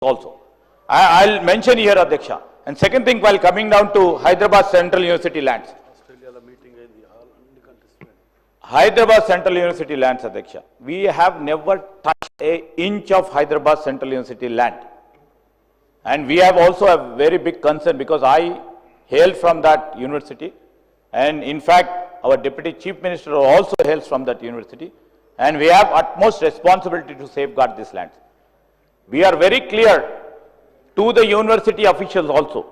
also. I'll mention here, Adhyaksha. And second thing, while coming down to Hyderabad Central University lands. Hyderabad Central University lands, Adhyaksha. We have never touched an inch of Hyderabad Central University land. And we have also a very big concern because I hail from that university. And in fact, our Deputy Chief Minister also hails from that university. And we have utmost responsibility to safeguard this land. We are very clear to the university officials also.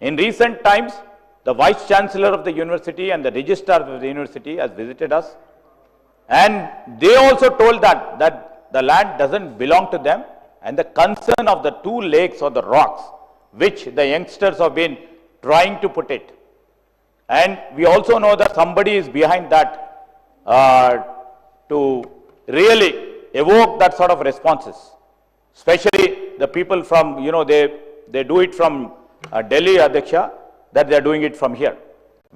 In recent times, the Vice Chancellor of the university and the Registrar of the university has visited us. And they also told that the land doesn't belong to them. And the concern of the two lakes or the rocks, which the youngsters have been trying to put it. And we also know that somebody is behind that to really evoke that sort of responses. Especially the people from, they do it from Delhi, Adhyaksha, that they are doing it from here.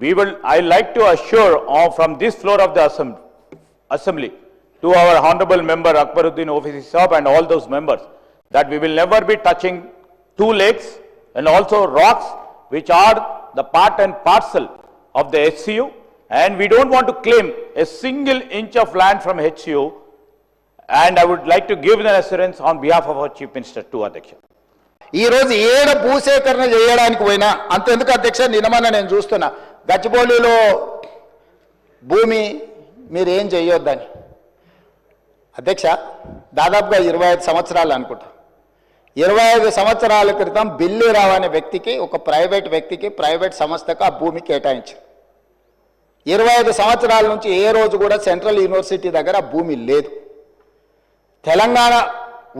I like to assure from this floor of the assembly to our honorable member Akbaruddin Owaisi Sahab and all those members that we will never be touching two lakes and also rocks which are the part and parcel of the HCU, and we don't want to claim a single inch of land from HCU, and I would like to give an assurance on behalf of our Chief Minister to Adhyaksha. ఈ రోజు ఏడ భూసేకరణ చేయడానికి పోయినా అంతెందుకు అధ్యక్ష నిన్నమన్న నేను చూస్తున్నా గచ్చిబౌలిలో భూమి మీరు ఏం చేయొద్దని అధ్యక్ష దాదాపుగా 25 సంవత్సరాలు అనుకుంటా 25 సంవత్సరాల క్రితం బిల్లిరావు అనే వ్యక్తికి ఒక ప్రైవేట్ వ్యక్తికి ప్రైవేట్ సంస్థకు ఆ భూమి కేటాయించారు 25 సంవత్సరాల నుంచి ఏ రోజు కూడా సెంట్రల్ యూనివర్సిటీ దగ్గర భూమి లేదు తెలంగాణ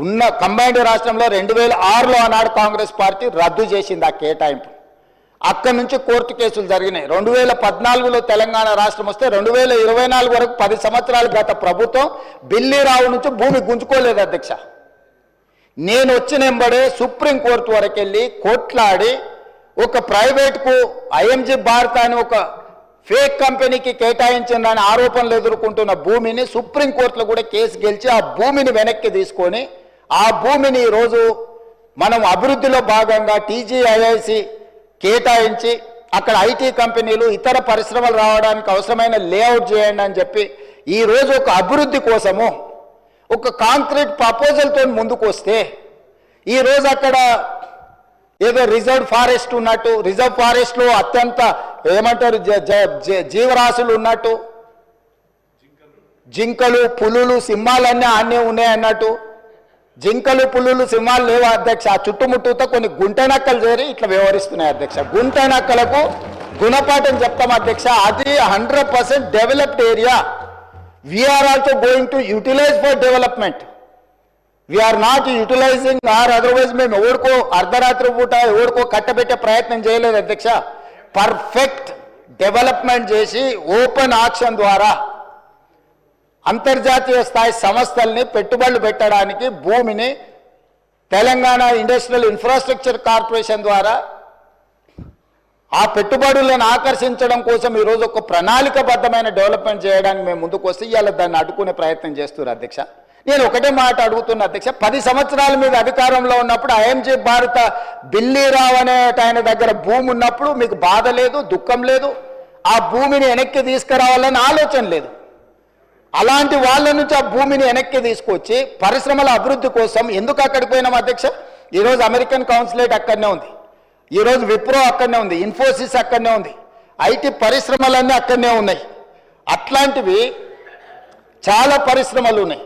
ఉన్న కంబైన్డ్ రాష్ట్రంలో 2006లో ఆనాడు కాంగ్రెస్ పార్టీ రద్దు చేసింది ఆ కేటాయింపు అక్కడి నుంచి కోర్టు కేసులు జరిగినాయి 2014లో తెలంగాణ రాష్ట్రం వస్తే 2024 వరకు 10 సంవత్సరాల గత ప్రభుత్వం బిల్లిరావు నుంచి భూమి గుంజుకోలేదు అధ్యక్ష నేను వచ్చినెంబడే సుప్రీంకోర్టు వరకు వెళ్ళి కొట్లాడి ఒక ప్రైవేట్కు ఐఎంజీ భారత్ అని ఒక ఫేక్ కంపెనీకి కేటాయించిందని ఆరోపణలు ఎదుర్కొంటున్న భూమిని సుప్రీంకోర్టులో కూడా కేసు గెలిచి ఆ భూమిని వెనక్కి తీసుకొని ఆ భూమిని ఈరోజు మనం అభివృద్ధిలో భాగంగా టీజీఐఐసి కేటాయించి అక్కడ ఐటీ కంపెనీలు ఇతర పరిశ్రమలు రావడానికి అవసరమైన లేఅవుట్ చేయండి అని చెప్పి ఈరోజు ఒక అభివృద్ధి కోసము ఒక కాంక్రీట్ ప్రపోజల్తో ముందుకు వస్తే ఈరోజు అక్కడ ఏదో రిజర్వ్ ఫారెస్ట్ ఉన్నట్టు రిజర్వ్ ఫారెస్ట్లో అత్యంత ఏమంటారు జీవరాశులు ఉన్నట్టు జింకలు పులులు సింహాలన్నీ ఆనే ఉన్నాయి అన్నట్టు జింకలు పులులు సింహాలు లేవు అధ్యక్ష ఆ చుట్టుముట్టుతో కొన్ని గుంటనక్కలు చేరి ఇట్లా వ్యవహరిస్తున్నాయి అధ్యక్ష గుంటనక్కలకు గుణపాఠం చెప్తాం అధ్యక్ష అది 100% developed area we are also going to utilize for development we are not utilizing or otherwise మేము ఎవరికో అర్ధరాత్రి పూట ఎవరికో కట్టబెట్టే ప్రయత్నం చేయలేదు అధ్యక్ష పర్ఫెక్ట్ డెవలప్మెంట్ చేసి ఓపెన్ ఆక్షన్ ద్వారా అంతర్జాతీయ స్థాయి సంస్థల్ని పెట్టుబడులు పెట్టడానికి భూమిని తెలంగాణ ఇండస్ట్రియల్ ఇన్ఫ్రాస్ట్రక్చర్ కార్పొరేషన్ ద్వారా ఆ పెట్టుబడులను ఆకర్షించడం కోసం ఈరోజు ఒక ప్రణాళికబద్ధమైన డెవలప్మెంట్ చేయడానికి మేము ముందుకు వస్తే ఇవాళ దాన్ని అడ్డుకునే ప్రయత్నం చేస్తున్నారు అధ్యక్ష నేను ఒకటే మాట అడుగుతున్నా అధ్యక్ష 10 సంవత్సరాల మీద అధికారంలో ఉన్నప్పుడు ఐఎంజీ భారత బిల్లిరావు అనే ఆయన దగ్గర భూమి ఉన్నప్పుడు మీకు బాధ లేదు దుఃఖం లేదు ఆ భూమిని వెనక్కి తీసుకురావాలని ఆలోచన లేదు అలాంటి వాళ్ళ నుంచి ఆ భూమిని వెనక్కి తీసుకొచ్చి పరిశ్రమల అభివృద్ధి కోసం ఎందుకు అక్కడికి పోయినాం అధ్యక్ష ఈరోజు అమెరికన్ కౌన్సిలేట్ అక్కడనే ఉంది ఈరోజు విప్రో అక్కడనే ఉంది ఇన్ఫోసిస్ అక్కడనే ఉంది ఐటీ పరిశ్రమలన్నీ అక్కడనే ఉన్నాయి అట్లాంటివి చాలా పరిశ్రమలు ఉన్నాయి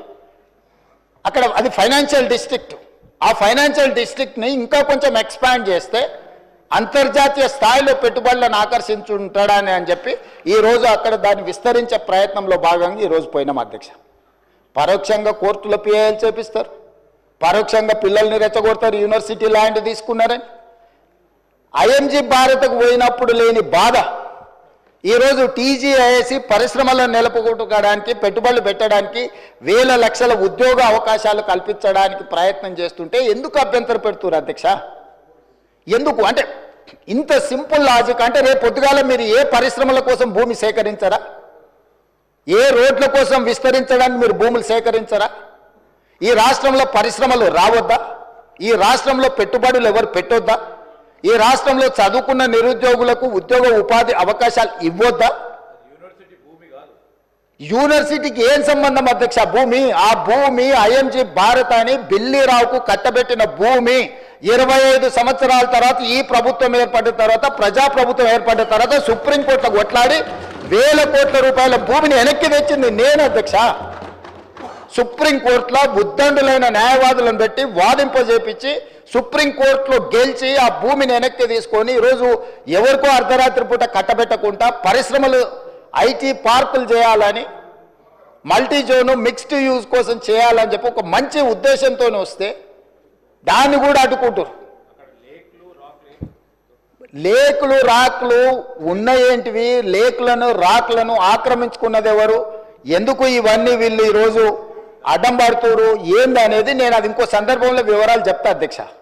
అక్కడ అది ఫైనాన్షియల్ డిస్ట్రిక్ట్ ఆ ఫైనాన్షియల్ డిస్ట్రిక్ట్ని ఇంకా కొంచెం ఎక్స్పాండ్ చేస్తే అంతర్జాతీయ స్థాయిలో పెట్టుబడులను ఆకర్షించుంటాడని అని చెప్పి ఈరోజు అక్కడ దాన్ని విస్తరించే ప్రయత్నంలో భాగంగా ఈరోజు పోయినాం అధ్యక్ష పరోక్షంగా కోర్టులో పిఐఎల్ చేపిస్తారు పరోక్షంగా పిల్లల్ని రెచ్చగొడతారు యూనివర్సిటీ ల్యాండ్ తీసుకున్నారని ఐఎంజీ భారత్కు పోయినప్పుడు లేని బాధ ఈరోజు టీజీఐఐసి పరిశ్రమలను నెలకొల్పడానికి పెట్టుబడులు పెట్టడానికి వేల లక్షల ఉద్యోగ అవకాశాలు కల్పించడానికి ప్రయత్నం చేస్తుంటే ఎందుకు అభ్యంతరం పెడుతున్నారు అధ్యక్ష ఎందుకు అంటే ఇంత సింపుల్ లాజిక్ అంటే రేపు పొద్దుగాల మీరు ఏ పరిశ్రమల కోసం భూమి సేకరించరా ఏ రోడ్ల కోసం విస్తరించడానికి మీరు భూములు సేకరించరా ఈ రాష్ట్రంలో పరిశ్రమలు రావద్దా ఈ రాష్ట్రంలో పెట్టుబడులు ఎవరు పెట్టొద్దా? ఈ రాష్ట్రంలో చదువుకున్న నిరుద్యోగులకు ఉద్యోగ ఉపాధి అవకాశాలు ఇవ్వొద్దా? యూనివర్సిటీకి ఏం సంబంధం అధ్యక్ష? భూమి, ఆ భూమి ఐఎంజీ భారత్ అని బిల్లీరావుకు కట్టబెట్టిన భూమి 25 సంవత్సరాల తర్వాత ఈ ప్రభుత్వం ఏర్పడిన తర్వాత, ప్రజాప్రభుత్వం ఏర్పడిన తర్వాత సుప్రీంకోర్టులో కొట్లాడి వేల కోట్ల రూపాయల భూమిని వెనక్కి తెచ్చింది నేను అధ్యక్ష. సుప్రీంకోర్టులో ఉద్దండులైన న్యాయవాదులను పెట్టి వాదింపజేపించి సుప్రీంకోర్టులో గెలిచి ఆ భూమిని వెనక్కి తీసుకొని ఈరోజు ఎవరికో అర్ధరాత్రి పూట కట్టబెట్టకుండా పరిశ్రమలు ఐటీ పార్కులు చేయాలని, మల్టీ జోను మిక్స్డ్ యూజ్ కోసం చేయాలని చెప్పి ఒక మంచి ఉద్దేశంతో వస్తే దాన్ని కూడా అడ్డుకుంటారు. లేకులు రాకులు ఉన్నయేంటివి? లేకులను రాకులను ఆక్రమించుకున్నది ఎవరు? ఎందుకు ఇవన్నీ వీళ్ళు ఈరోజు అడ్డం పడుతున్నారు ఏంది అనేది నేను అది ఇంకో సందర్భంలో వివరాలు చెప్తా అధ్యక్ష.